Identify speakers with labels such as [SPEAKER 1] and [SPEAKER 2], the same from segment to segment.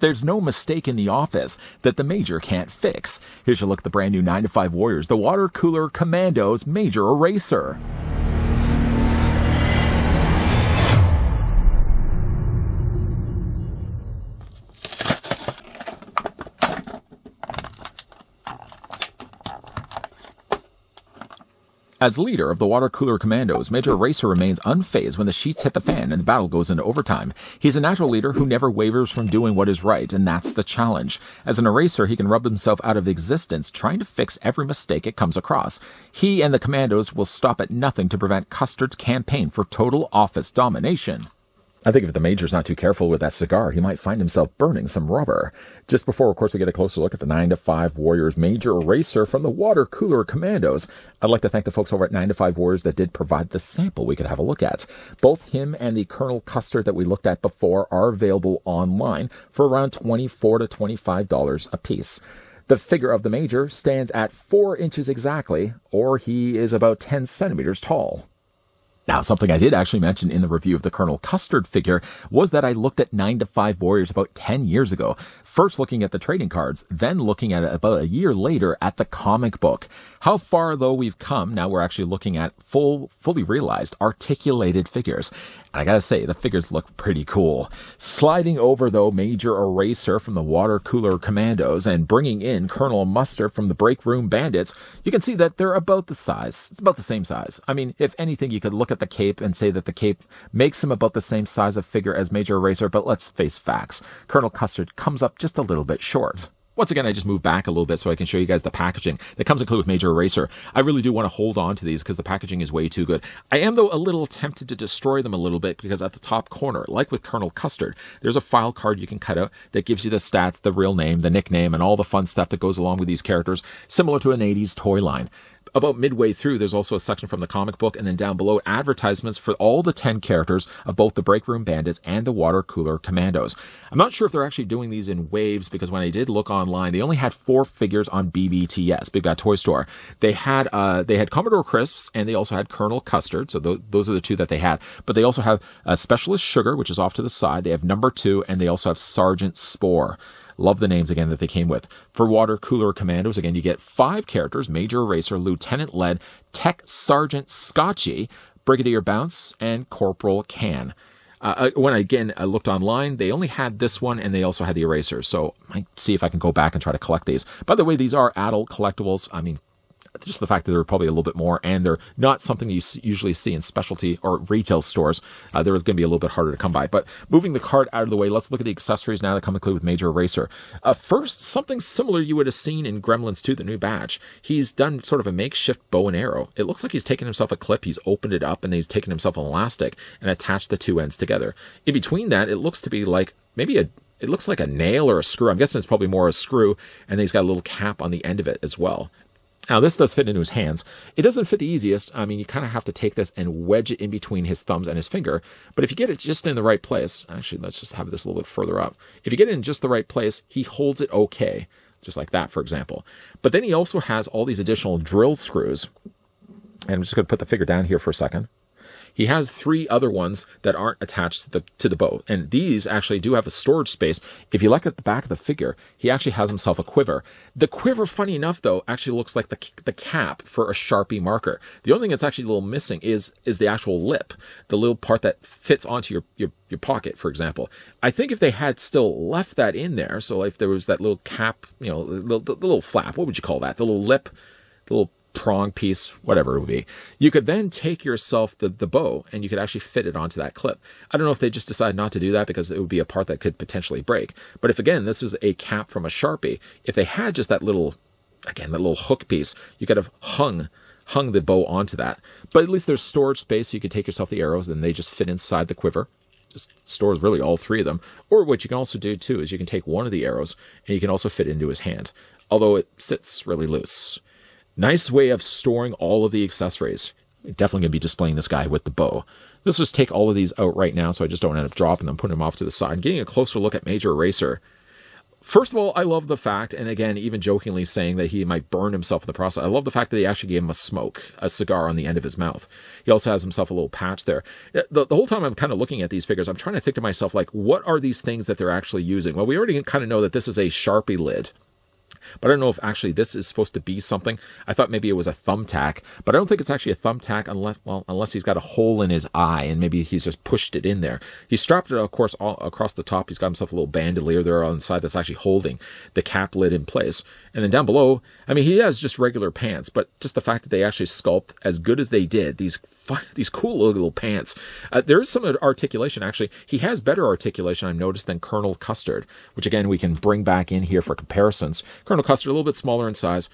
[SPEAKER 1] There's no mistake in the office that the Major can't fix. Here's a look at the brand new 9-to-5 Warriors, the Water Cooler Commandos Major Eraser. As leader of the Water Cooler Commandos, Major Eraser remains unfazed when the sheets hit the fan and the battle goes into overtime. He's a natural leader who never wavers from doing what is right, and that's the challenge. As an eraser, he can rub himself out of existence, trying to fix every mistake it comes across. He and the Commandos will stop at nothing to prevent Custard's campaign for total office domination. I think if the Major's not too careful with that cigar, he might find himself burning some rubber. Just before, of course, we get a closer look at the 9-to-5 Warriors Major Eraser from the Water Cooler Commandos, I'd like to thank the folks over at 9-to-5 Warriors that did provide the sample we could have a look at. Both him and the Colonel Custard that we looked at before are available online for around $24 to $25 a piece. The figure of the Major stands at 4 inches exactly, or he is about 10 centimeters tall. Now, something I did actually mention in the review of the Colonel Custard figure was that I looked at 9-to-5 Warriors about 10 years ago, first looking at the trading cards, then looking at it about a year later at the comic book. How far, though, we've come, now we're actually looking at fully realized, articulated figures. And I gotta say, the figures look pretty cool. Sliding over, though, Major Eraser from the Water Cooler Commandos and bringing in Colonel Mustard from the Break Room Bandits, you can see that they're about the size. It's about the same size. I mean, if anything, you could look at the cape and say that the cape makes him about the same size of figure as Major Eraser, but let's face facts. Colonel Custard comes up just a little bit short. Once again, I just moved back a little bit so I can show you guys the packaging that comes included with Major Eraser. I really do want to hold on to these because the packaging is way too good. I am, though, a little tempted to destroy them a little bit because at the top corner, like with Colonel Custard, there's a file card you can cut out that gives you the stats, the real name, the nickname, and all the fun stuff that goes along with these characters, similar to an 80s toy line. About midway through, there's also a section from the comic book, and then down below, advertisements for all the 10 characters of both the Break Room Bandits and the Water Cooler Commandos. I'm not sure if they're actually doing these in waves, because when I did look online, they only had 4 figures on BBTS, Big Bad Toy Store. They had Commodore Crisps, and they also had Colonel Custard, so those are the 2 that they had. But they also have Specialist Sugar, which is off to the side. They have Number 2, and they also have Sergeant Spore. Love the names, again, that they came with. For Water Cooler Commandos, again, you get 5 characters: Major Eraser, Lieutenant Lead, Tech Sergeant Scotchy, Brigadier Bounce, and Corporal Can. When I looked online, they only had this one, and they also had the Eraser, so I might see if I can go back and try to collect these. By the way, these are adult collectibles. I mean, just the fact that they're probably a little bit more, and they're not something you usually see in specialty or retail stores. They're going to be a little bit harder to come by. But moving the card out of the way, let's look at the accessories now that come included with Major Eraser. First, something similar you would have seen in Gremlins 2, the new batch. He's done sort of a makeshift bow and arrow. It looks like he's taken himself a clip, he's opened it up, and he's taken himself an elastic and attached the 2 ends together. In between that, it looks to be like maybe it looks like a nail or a screw. I'm guessing it's probably more a screw, and then he's got a little cap on the end of it as well. Now, this does fit into his hands. It doesn't fit the easiest. I mean, you kind of have to take this and wedge it in between his thumbs and his finger. But if you get it just in the right place, actually, let's just have this a little bit further up. If you get it in just the right place, he holds it okay, just like that, for example. But then he also has all these additional drill screws. And I'm just going to put the figure down here for a second. He has 3 other ones that aren't attached to the bow, and these actually do have a storage space. If you look at the back of the figure, he actually has himself a quiver. The quiver, funny enough, though, actually looks like the cap for a Sharpie marker. The only thing that's actually a little missing is the actual lip, the little part that fits onto your pocket, for example. I think if they had still left that in there, so if there was that little cap, the little flap, what would you call that? The little lip, the little prong piece, whatever it would be. You could then take yourself the bow, and you could actually fit it onto that clip. I don't know if they just decided not to do that because it would be a part that could potentially break. But if, again, this is a cap from a Sharpie, if they had just that little hook piece, you could have hung the bow onto that. But at least there's storage space, so you could take yourself the arrows, and they just fit inside the quiver. Just stores really all 3 of them. Or what you can also do, too, is you can take one of the arrows, and you can also fit it into his hand, although it sits really loose. Nice way of storing all of the accessories. Definitely going to be displaying this guy with the bow. Let's just take all of these out right now so I just don't end up dropping them, putting them off to the side. And getting a closer look at Major Eraser. First of all, I love the fact, and again, even jokingly saying that he might burn himself in the process. I love the fact that they actually gave him a cigar on the end of his mouth. He also has himself a little patch there. The whole time I'm kind of looking at these figures, I'm trying to think to myself, like, what are these things that they're actually using? Well, we already kind of know that this is a Sharpie lid. But I don't know if actually this is supposed to be something. I thought maybe it was a thumbtack, but I don't think it's actually a thumbtack unless he's got a hole in his eye and maybe he's just pushed it in there. He strapped it, of course, all across the top. He's got himself a little bandolier there on the side that's actually holding the cap lid in place. And then down below, I mean, he has just regular pants, but just the fact that they actually sculpt as good as they did, these cool little pants. There is some articulation, actually. He has better articulation, I've noticed, than Colonel Custard, which, again, we can bring back in here for comparisons. Colonel Custard, a little bit smaller in size.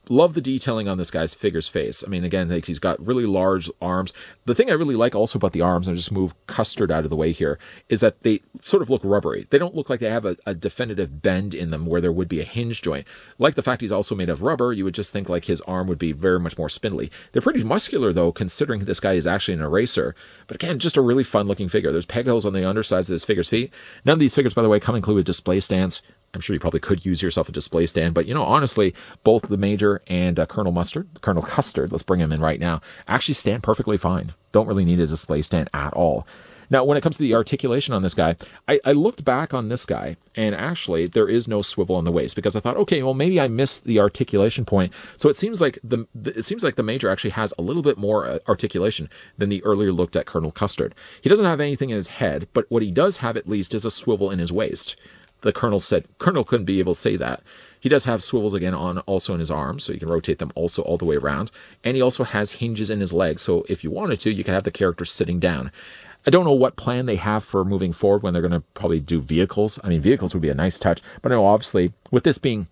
[SPEAKER 1] Love the detailing on this guy's figure's face. I mean, again, he's got really large arms. The thing I really like also about the arms, and I'll just move Custard out of the way here, is that they sort of look rubbery. They don't look like they have a definitive bend in them where there would be a hinge joint. Like the fact he's also made of rubber, you would just think like his arm would be very much more spindly. They're pretty muscular, though, considering this guy is actually an eraser. But again, just a really fun-looking figure. There's peg holes on the undersides of this figure's feet. None of these figures, by the way, come included with display stands. I'm sure you probably could use yourself a display stand, but, you know, honestly, both the Major and Colonel Custard, let's bring him in right now, actually stand perfectly fine. Don't really need a display stand at all. Now, when it comes to the articulation on this guy, I looked back on this guy, and actually there is no swivel on the waist, because I thought, okay, well, maybe I missed the articulation point. So it seems like the Major actually has a little bit more articulation than the earlier looked at Colonel Custard. He doesn't have anything in his head, but what he does have at least is a swivel in his waist. The Colonel said Colonel couldn't be able to say that. He does have swivels again also in his arms, so you can rotate them also all the way around. And he also has hinges in his legs, so if you wanted to, you could have the character sitting down. I don't know what plan they have for moving forward when they're going to probably do vehicles. I mean, vehicles would be a nice touch, but I know obviously with this being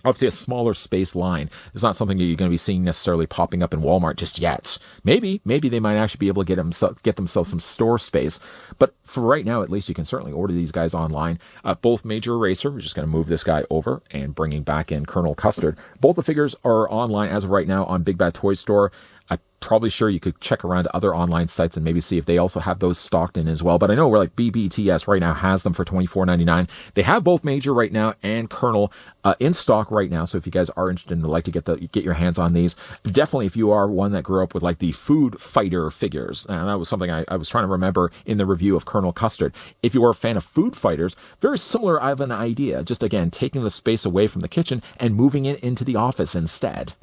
[SPEAKER 1] obviously a smaller space line, it's not something that you're going to be seeing necessarily popping up in Walmart just yet. Maybe they might actually be able to get themselves some store space. But for right now, at least, you can certainly order these guys online. Both Major Eraser, we're just going to move this guy over and bringing back in Colonel Custard. Both the figures are online as of right now on Big Bad Toy Store. I'm probably sure you could check around other online sites and maybe see if they also have those stocked in as well. But I know where like BBTS right now has them for $24.99. They have both Major right now and Colonel in stock right now. So if you guys are interested and would like to get your hands on these, definitely if you are one that grew up with like the food fighter figures, and that was something I was trying to remember in the review of Colonel Custard. If you are a fan of food fighters, very similar of an idea. Just again, taking the space away from the kitchen and moving it into the office instead.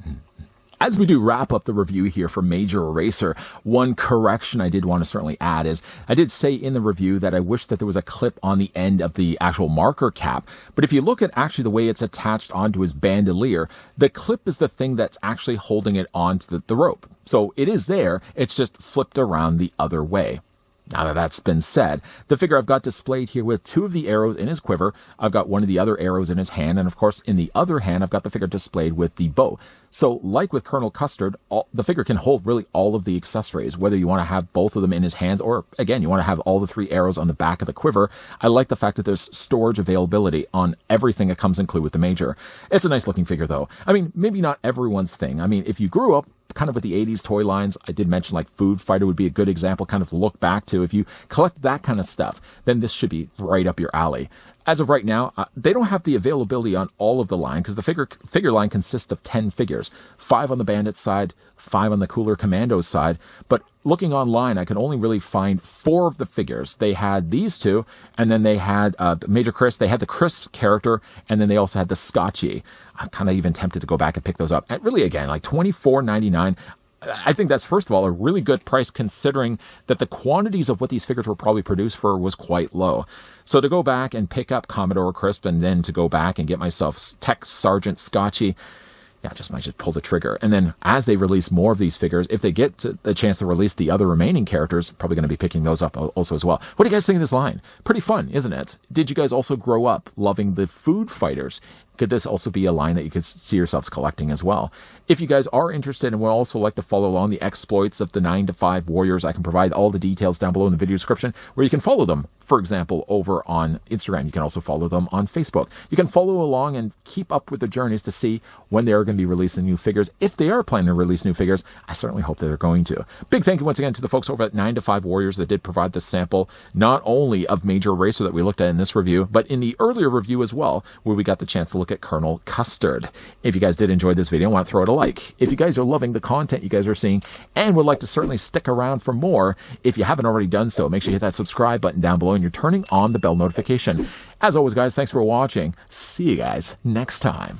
[SPEAKER 1] As we do wrap up the review here for Major Eraser, one correction I did want to certainly add is I did say in the review that I wish that there was a clip on the end of the actual marker cap. But if you look at actually the way it's attached onto his bandolier, the clip is the thing that's actually holding it onto the rope. So it is there, it's just flipped around the other way. Now that that's been said, the figure I've got displayed here with two of the arrows in his quiver. I've got one of the other arrows in his hand, and of course in the other hand I've got the figure displayed with the bow. So like with Colonel Custard, the figure can hold really all of the accessories, whether you want to have both of them in his hands or, again, you want to have all the three arrows on the back of the quiver. I like the fact that there's storage availability on everything that comes included with the Major. It's a nice looking figure though. I mean, maybe not everyone's thing. I mean, if you grew up kind of with the 80s toy lines, I did mention like Food Fighter would be a good example kind of to look back to. If you collect that kind of stuff, then this should be right up your alley. As of right now, they don't have the availability on all of the line because the figure line consists of 10 figures, 5 on the Bandit side, 5 on the Cooler Commandos side. But looking online, I could only really find 4 of the figures. They had these two, and then they had Major Chris. They had the Chris character, and then they also had the Scotchy. I'm kind of even tempted to go back and pick those up. And really, again, like $24.99. I think that's, first of all, a really good price considering that the quantities of what these figures were probably produced for was quite low. So to go back and pick up Commodore Crisp and then to go back and get myself Tech Sergeant Scotchy, yeah, might just pull the trigger. And then as they release more of these figures, if they get to the chance to release the other remaining characters, probably going to be picking those up also as well. What do you guys think of this line? Pretty fun, isn't it? Did you guys also grow up loving the Food Fighters? Could this also be a line that you could see yourselves collecting as well? If you guys are interested and would also like to follow along the exploits of the 9-to-5 Warriors, I can provide all the details down below in the video description where you can follow them. For example, over on Instagram, you can also follow them on Facebook. You can follow along and keep up with the journeys to see when they're going going to be releasing new figures. If they are planning to release new figures, I certainly hope that they're going to. Big thank you once again to the folks over at 9 to 5 Warriors that did provide this sample, not only of Major Racer that we looked at in this review, but in the earlier review as well, where we got the chance to look at Colonel Custard. If you guys did enjoy this video, I want to throw it a like. If you guys are loving the content you guys are seeing and would like to certainly stick around for more, if you haven't already done so, make sure you hit that subscribe button down below and you're turning on the bell notification. As always, guys, thanks for watching. See you guys next time.